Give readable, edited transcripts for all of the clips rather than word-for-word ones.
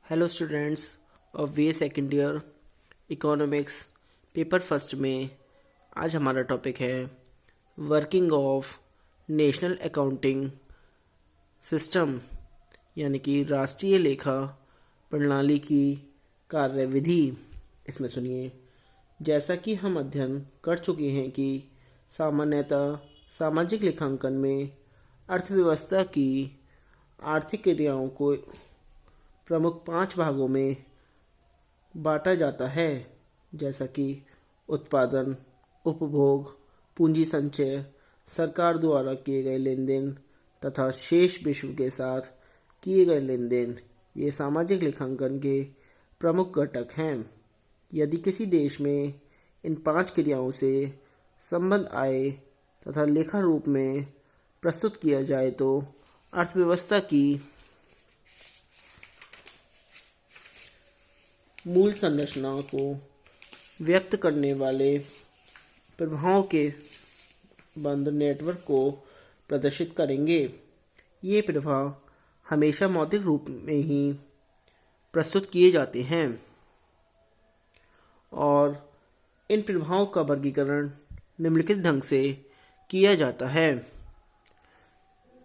Hello students of way second year economics paper first में आज हमारा टॉपिक है working of national accounting system यानी कि राष्ट्रीय लेखा प्रणाली की कार्यविधि। इसमें सुनिए, जैसा कि हम अध्ययन कर चुके हैं कि सामान्यतः सामाजिक लेखांकन में अर्थव्यवस्था की आर्थिक क्रियाओं को प्रमुख 5 भागों में बांटा जाता है, जैसा कि उत्पादन, उपभोग, पूंजी संचय, सरकार द्वारा किए गए लेन देन तथा शेष विश्व के साथ किए गए लेन देन। ये सामाजिक लेखांकन के प्रमुख घटक हैं। यदि किसी देश में इन 5 क्रियाओं से संबंध आए तथा लेखा रूप में प्रस्तुत किया जाए तो अर्थव्यवस्था की मूल संरचना को व्यक्त करने वाले प्रभावों के बंद नेटवर्क को प्रदर्शित करेंगे। ये प्रभाव हमेशा मौलिक रूप में ही प्रस्तुत किए जाते हैं और इन प्रभावों का वर्गीकरण निम्नलिखित ढंग से किया जाता है।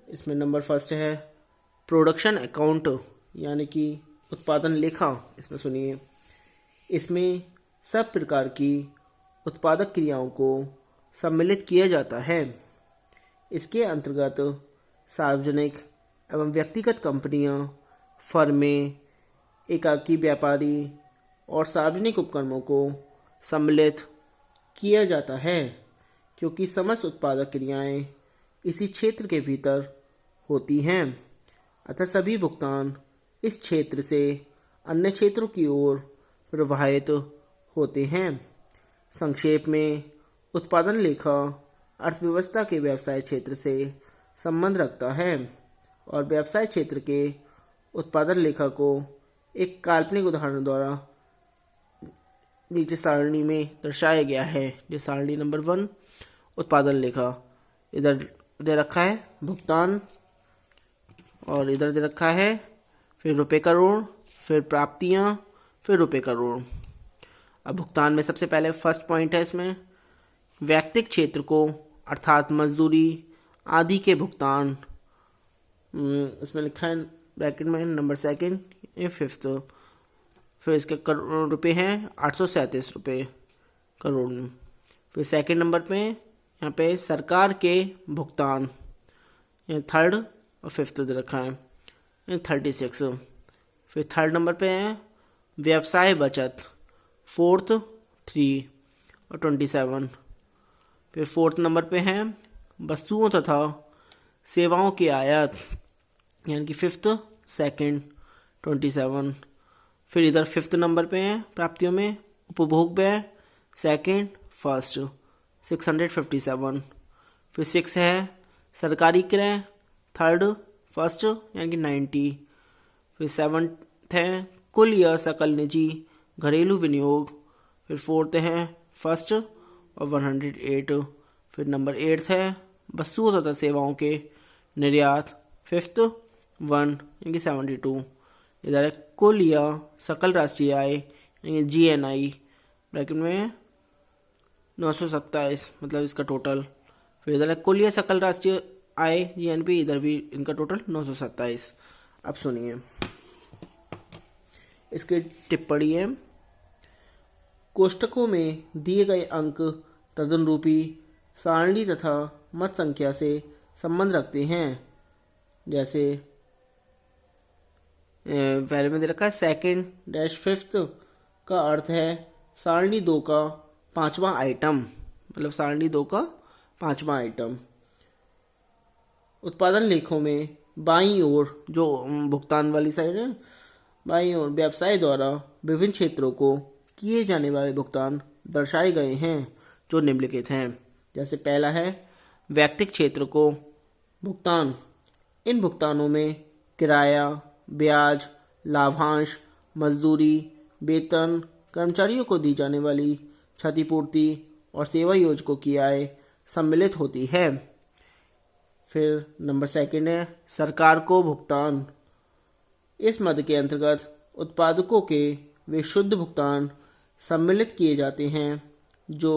इसमें नंबर फर्स्ट है प्रोडक्शन अकाउंट यानी कि उत्पादन लेखा। इसमें सुनिए, इसमें सब प्रकार की उत्पादक क्रियाओं को सम्मिलित किया जाता है। इसके अंतर्गत सार्वजनिक एवं व्यक्तिगत कंपनियां, फर्में, एकाकी व्यापारी और सार्वजनिक उपक्रमों को सम्मिलित किया जाता है, क्योंकि समस्त उत्पादक क्रियाएं इसी क्षेत्र के भीतर होती हैं। अतः सभी भुगतान इस क्षेत्र से अन्य क्षेत्रों की ओर प्रवाहित होते हैं। संक्षेप में, उत्पादन लेखा अर्थव्यवस्था के व्यवसाय क्षेत्र से संबंध रखता है और व्यवसाय क्षेत्र के उत्पादन लेखा को एक काल्पनिक उदाहरण द्वारा नीचे सारणी में दर्शाया गया है। जो सारणी नंबर 1 उत्पादन लेखा, इधर दे रखा है भुगतान और इधर दे रखा है फिर रुपए करोड़, फिर प्राप्तियां, फिर रुपए करोड़। अब भुगतान में सबसे पहले फर्स्ट पॉइंट है इसमें व्यक्तिगत क्षेत्र को अर्थात मजदूरी आदि के भुगतान। इसमें लिखा है ब्रैकेट में नंबर सेकंड ये फिफ्थ। फिर इसके रुपए हैं 837 रुपये करोड़। फिर सेकंड नंबर पे यहाँ पे सरकार के भुगतान, थर्ड और फिफ्थ दे रखा है 36। फिर थर्ड नंबर पे है व्यवसाय बचत, फोर्थ 3 और 27। फिर फोर्थ नंबर पे है वस्तुओं तथा सेवाओं के आयात यानी कि फिफ्थ सेकंड 27। फिर इधर फिफ्थ नंबर पे है प्राप्तियों में उपभोग व्यय, सेकंड फर्स्ट 657। फिर 6 है सरकारी क्रय, थर्ड फर्स्ट यानी कि 90। फिर 7 है कुल या सकल निजी घरेलू विनियोग, फिर 4 है फर्स्ट और 108। फिर नंबर 8 है वस्तुओं तथा सेवाओं के निर्यात, फिफ्थ 1 यानी कि 72। इधर है कुल या सकल राष्ट्रीय आय यानी GNI ब्रैकेट में 927 मतलब इसका टोटल। फिर इधर है कुल या सकल राष्ट्रीय आय GNP, इधर भी इनका टोटल 927। अब सुनिए इसकी टिप्पणी है, कोष्ठकों में दिए गए अंक तदनुरूपी सारणी तथा मत संख्या से संबंध रखते हैं। जैसे पहले में दे रखा है सेकंड डैश फिफ्थ का अर्थ है सारणी 2 का 5वां आइटम, मतलब सारणी 2 का 5वां आइटम। उत्पादन लेखों में बाईं ओर जो भुगतान वाली साइड है, बाईं ओर व्यवसाय द्वारा विभिन्न क्षेत्रों को किए जाने वाले भुगतान दर्शाए गए हैं जो निम्नलिखित हैं। जैसे पहला है व्यक्तिगत क्षेत्र को भुगतान। इन भुगतानों में किराया, ब्याज, लाभांश, मजदूरी, वेतन, कर्मचारियों को दी जाने वाली क्षतिपूर्ति और सेवा योजकों की आय सम्मिलित होती है। फिर नंबर सेकंड है सरकार को भुगतान। इस मद के अंतर्गत उत्पादकों के वे शुद्ध भुगतान सम्मिलित किए जाते हैं जो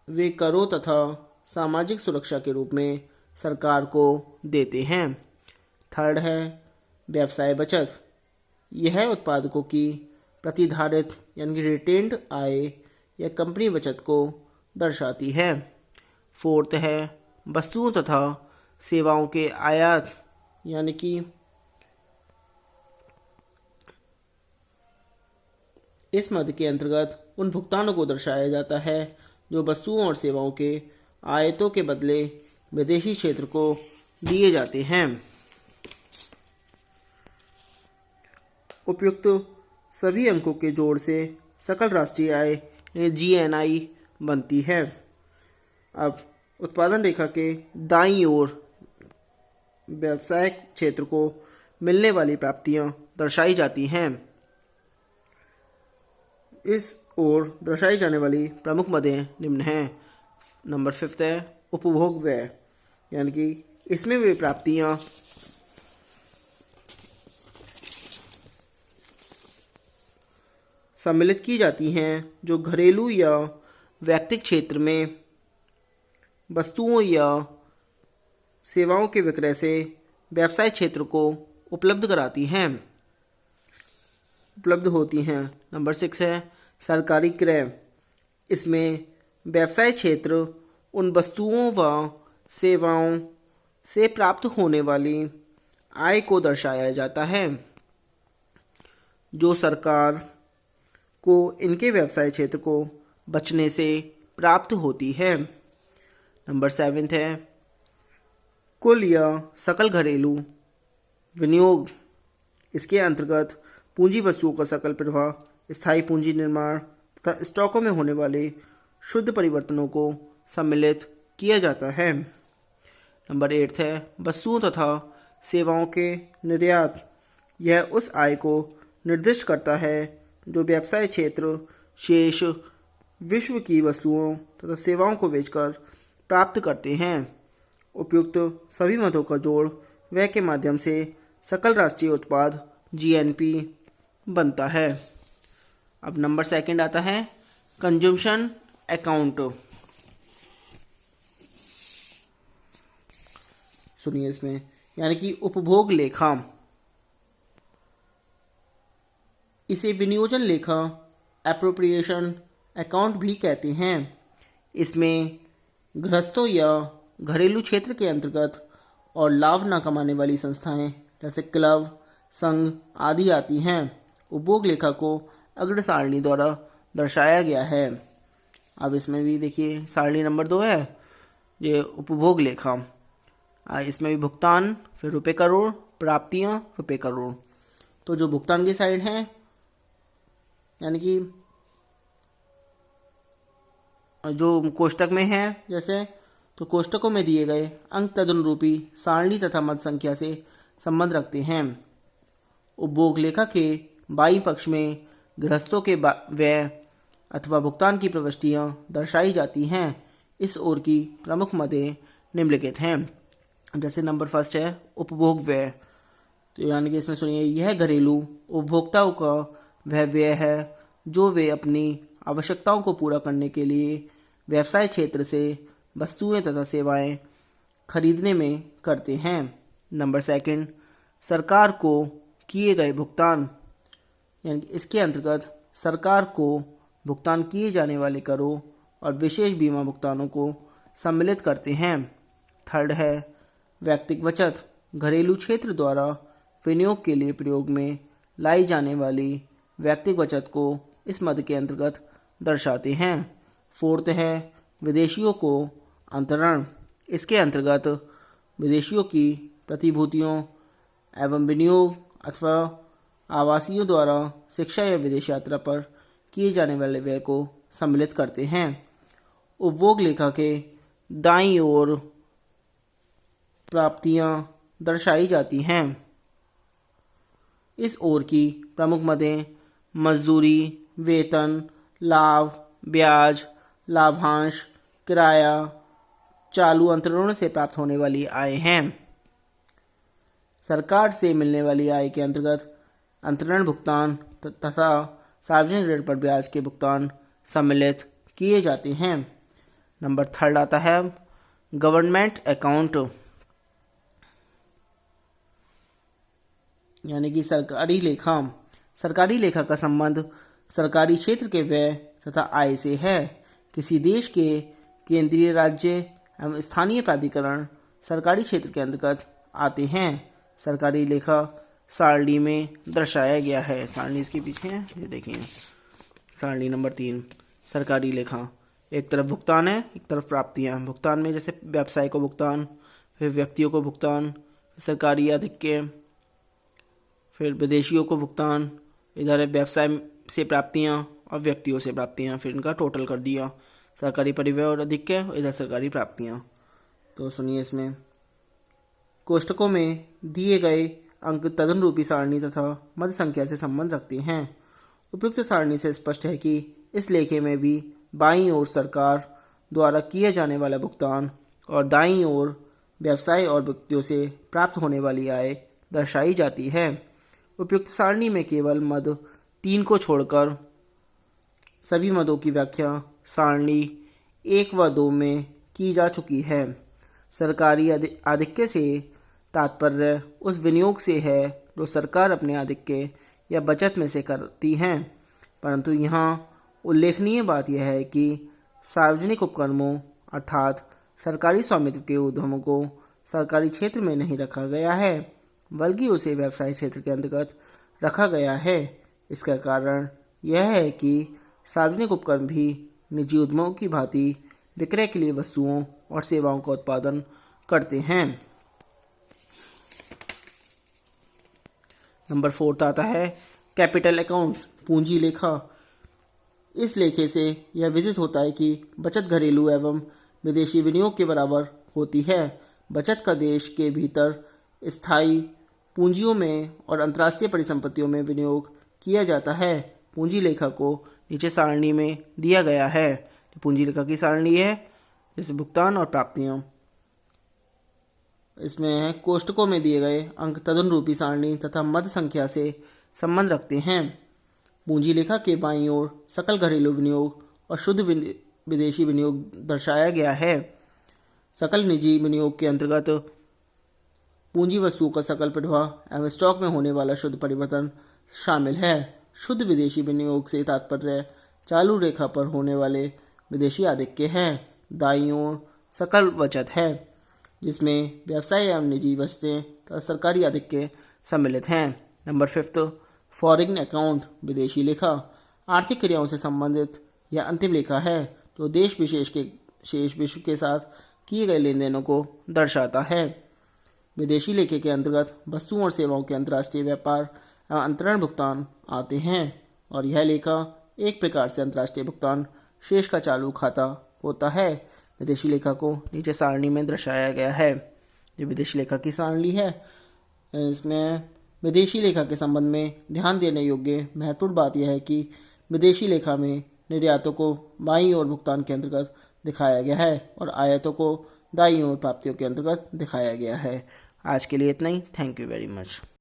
वे करों तथा सामाजिक सुरक्षा के रूप में सरकार को देते हैं। थर्ड है व्यवसाय बचत। यह उत्पादकों की प्रतिधारित यानी कि रिटेन्ड आय या कंपनी बचत को दर्शाती है। फोर्थ है वस्तुओं तथा सेवाओं के आयात यानी कि इस मद के अंतर्गत उन भुगतानों को दर्शाया जाता है जो वस्तुओं और सेवाओं के आयातों के बदले विदेशी क्षेत्र को दिए जाते हैं। उपयुक्त सभी अंकों के जोड़ से सकल राष्ट्रीय आय GNI बनती है। अब उत्पादन रेखा के दाईं ओर व्यवसाय क्षेत्र को मिलने वाली प्राप्तियां दर्शाई जाती हैं। इस ओर दर्शाई जाने वाली प्रमुख मदें निम्न हैं। नंबर 5 है उपभोग व्यय, यानी कि इसमें वे प्राप्तियां सम्मिलित की जाती हैं जो घरेलू या व्यक्तिगत क्षेत्र में वस्तुओं या सेवाओं के विक्रय से व्यवसाय क्षेत्र को उपलब्ध होती हैं। नंबर 6 है सरकारी क्रय। इसमें व्यवसाय क्षेत्र उन वस्तुओं व सेवाओं से प्राप्त होने वाली आय को दर्शाया जाता है जो सरकार को इनके व्यवसाय क्षेत्र को बचने से प्राप्त होती है। नंबर 7 है कुल या सकल घरेलू विनियोग। इसके अंतर्गत पूंजी वस्तुओं का सकल प्रवाह, स्थायी पूंजी निर्माण तथा स्टॉकों में होने वाले शुद्ध परिवर्तनों को सम्मिलित किया जाता है। नंबर 8 है वस्तुओं तथा सेवाओं के निर्यात। यह उस आय को निर्दिष्ट करता है जो व्यवसाय क्षेत्र शेष विश्व की वस्तुओं तथा सेवाओं को बेचकर प्राप्त करते हैं। उपयुक्त सभी मदों का जोड़ व्यय के माध्यम से सकल राष्ट्रीय उत्पाद GNP बनता है। अब नंबर 2 आता है कंजम्पशन अकाउंट। सुनिए इसमें, यानी कि उपभोग लेखा। इसे विनियोजन लेखा एप्रोप्रिएशन अकाउंट भी कहते हैं। इसमें गृहस्थों या घरेलू क्षेत्र के अंतर्गत और लाभ न कमाने वाली संस्थाएं जैसे क्लब, संघ आदि आती हैं। उपभोग लेखा को अग्र सारणी द्वारा दर्शाया गया है। अब इसमें भी देखिए सारणी नंबर 2 है ये उपभोग लेखा। इसमें भी भुगतान, फिर रुपए करोड़, प्राप्तियां रुपए करोड़। तो जो भुगतान की साइड है यानी कि जो कोष्टक में है जैसे, तो कोष्टकों में दिए गए अंक तदनुरूपी सारणी तथा मद संख्या से संबंध रखते हैं। उपभोग लेखा के बाईं पक्ष में गृहस्थों के व्यय अथवा भुगतान की प्रविष्टियां दर्शाई जाती हैं। इस ओर की प्रमुख मदें निम्नलिखित हैं। जैसे नंबर 1 है उपभोग व्यय। तो यानी कि इसमें सुनिए, यह घरेलू उपभोक्ताओं का वह व्यय है जो वे अपनी आवश्यकताओं को पूरा करने के लिए व्यवसाय क्षेत्र से वस्तुएं तथा सेवाएं खरीदने में करते हैं। नंबर 2 सरकार को किए गए भुगतान, यानी इसके अंतर्गत सरकार को भुगतान किए जाने वाले करों और विशेष बीमा भुगतानों को सम्मिलित करते हैं। थर्ड है व्यक्तिगत बचत। घरेलू क्षेत्र द्वारा विनियोग के लिए प्रयोग में लाई जाने वाली व्यक्तिगत बचत को इस मद के अंतर्गत दर्शाते हैं। फोर्थ है विदेशियों को अंतरण। इसके अंतर्गत विदेशियों की प्रतिभूतियों एवं विनियोग अथवा आवासियों द्वारा शिक्षा या विदेश यात्रा पर किए जाने वाले व्यय को सम्मिलित करते हैं। उपभोग लेखा के दाईं ओर प्राप्तियां दर्शाई जाती हैं। इस ओर की प्रमुख मदें मजदूरी, वेतन, लाभ, ब्याज, लाभांश, किराया, चालू अंतरणों से प्राप्त होने वाली आय हैं। सरकार से मिलने वाली आय के अंतर्गत अंतरण भुगतान तथा सार्वजनिक ऋण पर ब्याज के भुगतान सम्मिलित किए जाते हैं। नंबर 3 आता है गवर्नमेंट अकाउंट, यानी कि सरकारी लेखा। सरकारी लेखा का संबंध सरकारी क्षेत्र के व्यय तथा आय से है। किसी देश के केंद्रीय, राज्य एवं स्थानीय प्राधिकरण सरकारी क्षेत्र के अंतर्गत आते हैं। सरकारी लेखा सारणी में दर्शाया गया है। सारणी इसके पीछे है, ये देखिए सारणी नंबर 3। सरकारी लेखा एक तरफ भुगतान है, एक तरफ प्राप्तियां। भुगतान में जैसे व्यवसाय को भुगतान, फिर व्यक्तियों को भुगतान, सरकारी आधिक्य, फिर विदेशियों को भुगतान, इधर है व्यवसाय से प्राप्तियां और व्यक्तियों से प्राप्तियां, फिर इनका टोटल कर दिया। सरकारी परिव्यय और आधिक्य, इधर सरकारी प्राप्तियां। तो सुनिए, इसमें कोष्ठकों में दिए गए अंक तदनुरूपी सारणी तथा मध्य संख्या से संबंध रखते हैं। उपयुक्त सारणी से स्पष्ट है कि इस लेखे में भी बाईं ओर सरकार द्वारा किए जाने वाला भुगतान और दाईं ओर व्यवसाय और व्यक्तियों से प्राप्त होने वाली आय दर्शाई जाती है। उपयुक्त सारणी में केवल मद 3 को छोड़कर सभी मदों की व्याख्या सारणी 1 व 2 में की जा चुकी है। सरकारी आधिक्य से तात्पर्य उस विनियोग से है जो सरकार अपने आधिक्य या बचत में से करती है, परंतु यहाँ उल्लेखनीय बात यह है कि सार्वजनिक उपक्रमों अर्थात सरकारी स्वामित्व के उद्यमों को सरकारी क्षेत्र में नहीं रखा गया है, बल्कि उसे व्यवसाय क्षेत्र के अंतर्गत रखा गया है। इसका कारण यह है कि सार्वजनिक उपक्रम भी निजी उद्यमों की भांति विक्रय के लिए वस्तुओं और सेवाओं का उत्पादन करते हैं। नंबर 4 आता है कैपिटल अकाउंट, पूंजी लेखा। इस लेखे से यह विदित होता है कि बचत घरेलू एवं विदेशी विनियोग के बराबर होती है। बचत का देश के भीतर स्थायी पूंजियों में और अंतर्राष्ट्रीय परिसंपत्तियों में विनियोग किया जाता है। पूंजी लेखा को नीचे सारणी में दिया गया है। पूंजी लेखा की सारणी है जैसे भुगतान और प्राप्तियां। इसमें कोष्ठकों में दिए गए अंक तदनुरूपी सारणी तथा मद संख्या से संबंध रखते हैं। पूंजी लेखा के बाईं ओर सकल घरेलू विनियोग और शुद्ध विदेशी विनियोग दर्शाया गया है। सकल निजी विनियोग के अंतर्गत पूंजी वस्तुओं का सकल प्रवाह एवं स्टॉक में होने वाला शुद्ध परिवर्तन शामिल है। शुद्ध विदेशी विनियोग से तात्पर्य चालू रेखा पर होने वाले विदेशी आधिक्य है। दाईं ओर सकल बचत है जिसमें व्यवसाय एवं निजी बचतें तथा सरकारी आधिक्य सम्मिलित हैं। नंबर 5 फॉरेन अकाउंट, विदेशी लेखा। आर्थिक क्रियाओं से संबंधित यह अंतिम लेखा है जो देश विशेष के शेष विश्व के साथ किए गए लेन देनों को दर्शाता है। विदेशी लेखे के अंतर्गत वस्तुओं और सेवाओं के अंतर्राष्ट्रीय व्यापार एवं अंतरण भुगतान आते हैं और यह लेखा एक प्रकार से अंतर्राष्ट्रीय भुगतान शेष का चालू खाता होता है। विदेशी लेखा को नीचे सारणी में दर्शाया गया है। जो विदेशी लेखा की सारणी है, इसमें विदेशी लेखा के संबंध में ध्यान देने योग्य महत्वपूर्ण बात यह है कि विदेशी लेखा में निर्यातों को बाईं ओर भुगतान के अंतर्गत दिखाया गया है और आयातों को दाईं ओर प्राप्तियों के अंतर्गत दिखाया गया है। आज के लिए इतना ही। Thank you very much.